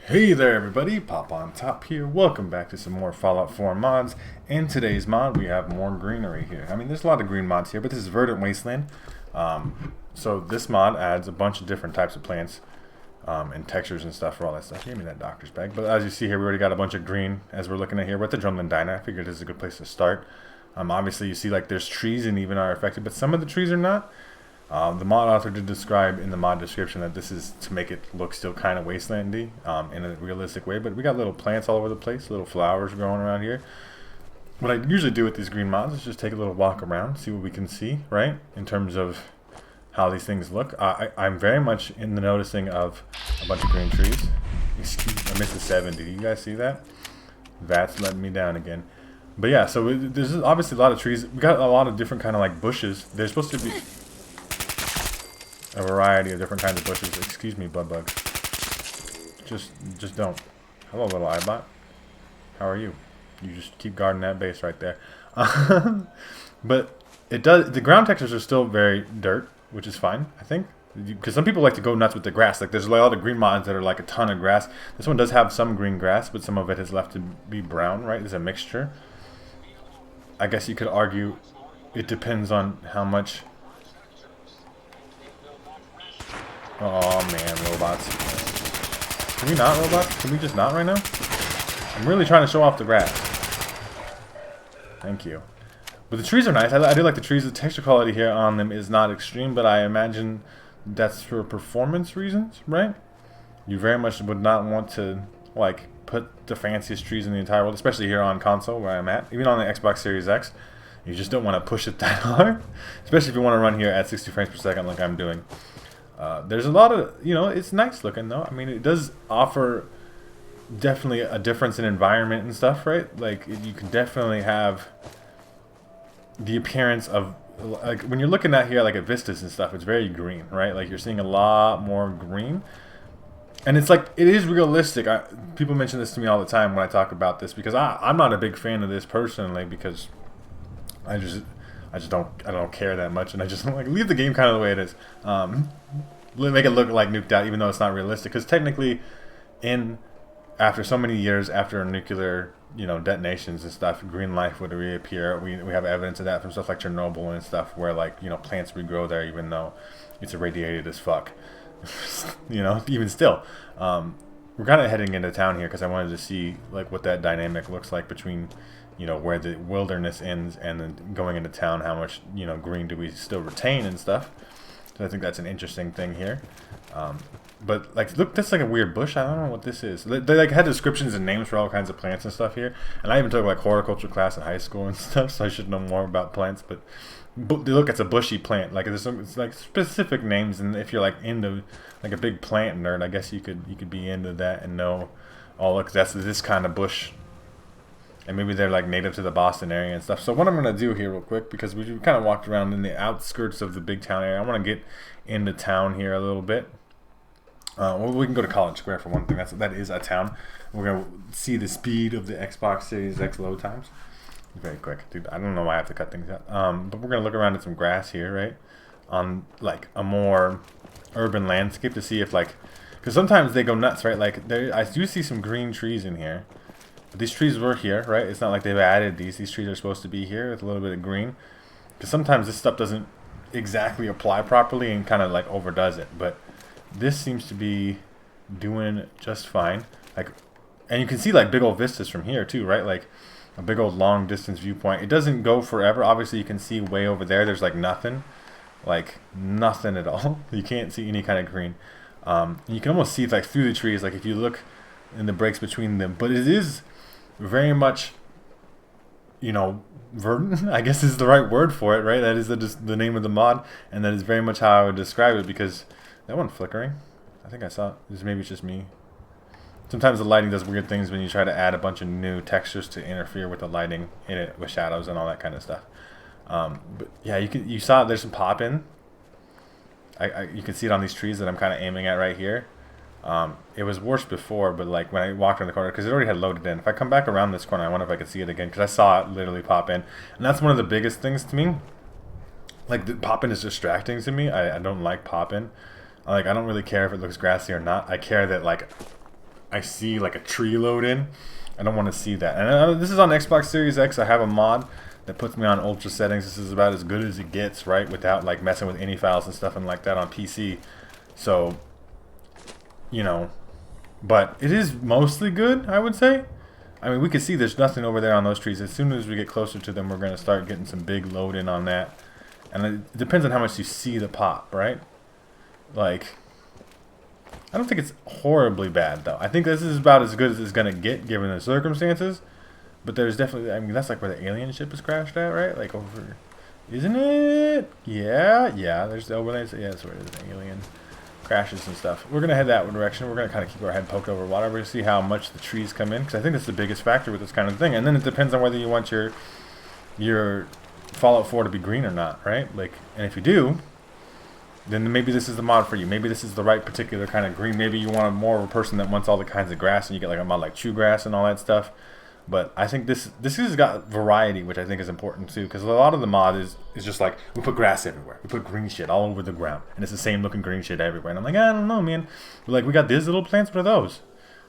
Hey there everybody, Popontop here. Welcome back to some more Fallout 4 mods. In today's mod we have more greenery here. I mean there's a lot of green mods here, but this is Verdant Wasteland. So this mod adds a bunch of different types of plants and textures and stuff for all that stuff. Give me that doctor's bag. But as you see here, we already got a bunch of green as we're looking at here. We're at the Drumlin Diner. I figured this is a good place to start. Obviously you see like there's trees and even are affected, but some of the trees are not. The mod author did describe in the mod description that this is to make it look still kind of wastelandy in a realistic way, but we got little plants all over the place, little flowers growing around here. What I usually do with these green mods is just take a little walk around, see what we can see, right, in terms of how these things look. I'm very much in the noticing of a bunch of green trees. Excuse me, I missed the 70. Do you guys see that? That's letting me down again. But yeah, so there's obviously a lot of trees. We got a lot of different kind of like bushes. There's supposed to be a variety of different kinds of bushes. Excuse me, bud bugs. Just don't. Hello, little iBot. How are you? You just keep guarding that base right there. But it does. The ground textures are still very dirt, which is fine, I think. Because some people like to go nuts with the grass. Like there's a lot of green mods that are like a ton of grass. This one does have some green grass, but some of it has left to be brown. Right? It's a mixture. I guess you could argue it depends on how much. Oh man, robots. Can we not, robots? Can we just not right now? I'm really trying to show off the grass. Thank you. But the trees are nice. I do like the trees. The texture quality here on them is not extreme, but I imagine that's for performance reasons, right? You very much would not want to, like, put the fanciest trees in the entire world, especially here on console where I'm at. Even on the Xbox Series X, you just don't want to push it that hard. Especially if you want to run here at 60 frames per second like I'm doing. There's a lot of, it's nice looking though. I mean, it does offer definitely a difference in environment and stuff, right? Like, you can definitely have the appearance of, like, when you're looking at here, like at vistas and stuff, it's very green, right? Like, you're seeing a lot more green. And it's like, it is realistic. People mention this to me all the time when I talk about this, because I'm not a big fan of this personally, because I don't care that much, and I just like leave the game kind of the way it is. Make it look like nuked out, even though it's not realistic. Because technically, after so many years after nuclear, detonations and stuff, green life would reappear. We have evidence of that from stuff like Chernobyl and stuff, where like plants regrow there, even though it's irradiated as fuck. Even still, we're kind of heading into town here because I wanted to see like what that dynamic looks like between where the wilderness ends and then going into town, how much green do we still retain and stuff. So I think that's an interesting thing here. But like, look, that's like a weird bush. I don't know what this is. They like had descriptions and names for all kinds of plants and stuff here, and I even took like horticulture class in high school and stuff, so I should know more about plants. But look, it's a bushy plant. Like it's like specific names, and if you're like into like a big plant nerd, I guess you could be into that and know. Oh, look, that's this kind of bush. And maybe they're like native to the Boston area and stuff. So what I'm going to do here real quick, because we kind of walked around in the outskirts of the big town area. I want to get into town here a little bit. Well, we can go to College Square for one thing. That is a town. We're going to see the speed of the Xbox Series X load times. Very quick. Dude, I don't know why I have to cut things out. But we're going to look around at some grass here, right? On like a more urban landscape to see if like... Because sometimes they go nuts, right? Like I do see some green trees in here. But these trees were here, right? It's not like they've added these. These trees are supposed to be here with a little bit of green. Because sometimes this stuff doesn't exactly apply properly and kind of like overdoes it. But this seems to be doing just fine. Like, and you can see like big old vistas from here too, right? Like a big old long distance viewpoint. It doesn't go forever. Obviously you can see way over there. There's like nothing. Like nothing at all. You can't see any kind of green. You can almost see like through the trees. Like if you look in the breaks between them. But it is very much, verdant, I guess is the right word for it, right? That is the name of the mod, and that is very much how I would describe it, because that one flickering, I think I saw it. Maybe it's just me. Sometimes the lighting does weird things when you try to add a bunch of new textures to interfere with the lighting in it, with shadows and all that kind of stuff. But yeah, you saw there's some pop in. You can see it on these trees that I'm kind of aiming at right here. It was worse before, but like when I walked around the corner, because it already had loaded in. If I come back around this corner, I wonder if I could see it again, because I saw it literally pop in. And that's one of the biggest things to me. Like, the pop in is distracting to me. I don't like pop in. Like, I don't really care if it looks grassy or not. I care that, like, I see like a tree load in. I don't want to see that. And this is on Xbox Series X. I have a mod that puts me on ultra settings. This is about as good as it gets, right? Without like messing with any files and stuff and like that on PC. So, you know, but it is mostly good, I would say. I mean, we can see there's nothing over there on those trees. As soon as we get closer to them, we're going to start getting some big load in on that. And it depends on how much you see the pop, right? Like, I don't think it's horribly bad, though. I think this is about as good as it's going to get, given the circumstances. But there's definitely, I mean, that's like where the alien ship is crashed at, right? Like over, isn't it? Yeah, there's the overlay. Yeah, that's where it is, alien crashes and stuff. We're going to head that direction. We're going to kind of keep our head poked over water. We're going to see how much the trees come in, because I think that's the biggest factor with this kind of thing. And then it depends on whether you want your Fallout 4 to be green or not, right? Like, and if you do, then maybe this is the mod for you. Maybe this is the right particular kind of green. Maybe you want more of a person that wants all the kinds of grass, and you get like a mod like Chew Grass and all that stuff. But I think this has got variety, which I think is important too, because a lot of the mod is just like, we put grass everywhere, we put green shit all over the ground, and it's the same looking green shit everywhere. And I'm like, I don't know, man. Like, we got these little plants. What are those?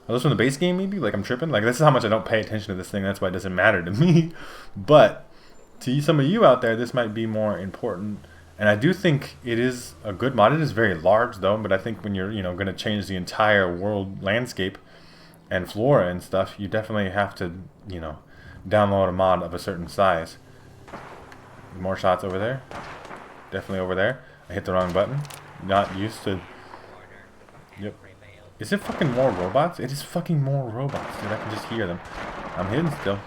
Are those from the base game? Maybe. Like, I'm tripping. Like, this is how much I don't pay attention to this thing. That's why it doesn't matter to me. But to some of you out there, this might be more important. And I do think it is a good mod. It is very large though, but I think when you're going to change the entire world landscape and flora and stuff, you definitely have to, download a mod of a certain size. More shots over there. Definitely over there. I hit the wrong button. Not used to. Yep. Is it fucking more robots? It is fucking more robots, dude. I can just hear them. I'm hidden still.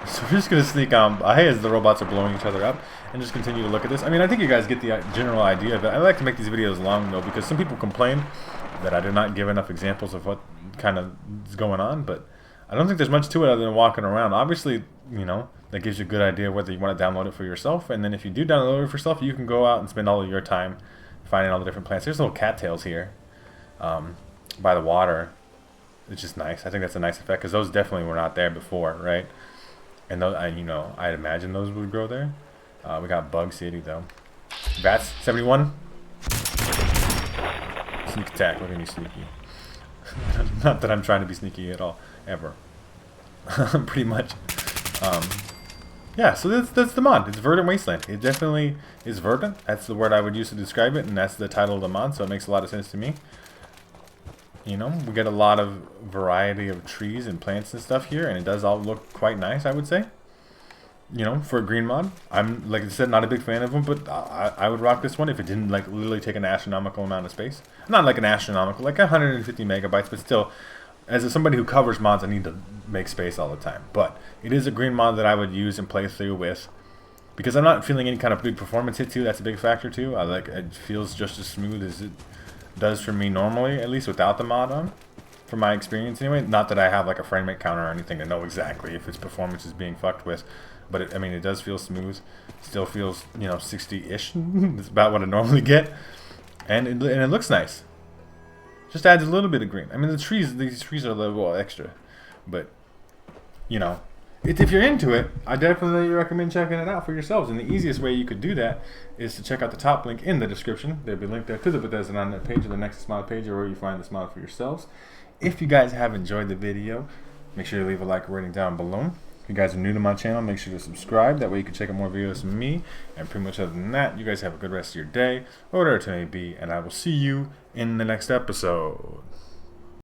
So we're just gonna sneak on by as the robots are blowing each other up and just continue to look at this. I mean, I think you guys get the general idea of it. I like to make these videos long though, because some people complain that I do not give enough examples of what kind of is going on, but I don't think there's much to it other than walking around. Obviously, that gives you a good idea whether you want to download it for yourself, and then if you do download it for yourself, you can go out and spend all of your time finding all the different plants. There's little cattails here by the water. It's just nice. I think that's a nice effect, because those definitely were not there before, right? And those, I'd imagine those would grow there. We got Bug City though. Bats 71. Sneak attack. Look at me sneaky. Not that I'm trying to be sneaky at all, ever. Pretty much. Yeah. So that's the mod. It's Verdant Wasteland. It definitely is verdant. That's the word I would use to describe it, and that's the title of the mod. So it makes a lot of sense to me. We get a lot of variety of trees and plants and stuff here, and it does all look quite nice, I would say. For a green mod. I'm, like I said, not a big fan of them, but I would rock this one if it didn't, like, literally take an astronomical amount of space. Not like an astronomical, like 150 megabytes, but still, as somebody who covers mods, I need to make space all the time. But it is a green mod that I would use and play through with, because I'm not feeling any kind of big performance hit too. That's a big factor too. It feels just as smooth as it does for me normally, at least without the mod on, from my experience anyway. Not that I have like a frame rate counter or anything to know exactly if its performance is being fucked with, but it does feel smooth. Still feels 60-ish. It's about what I normally get, and it looks nice. Just adds a little bit of green. I mean, these trees are a little extra, but if you're into it, I definitely recommend checking it out for yourselves. And the easiest way you could do that is to check out the top link in the description. There'll be a link there to the Bethesda on that page, or the Nexus mod page, or where you find this mod for yourselves. If you guys have enjoyed the video, make sure to leave a like rating down below. If you guys are new to my channel, make sure to subscribe. That way you can check out more videos from me. And pretty much other than that, you guys have a good rest of your day, or whatever it may be, and I will see you in the next episode.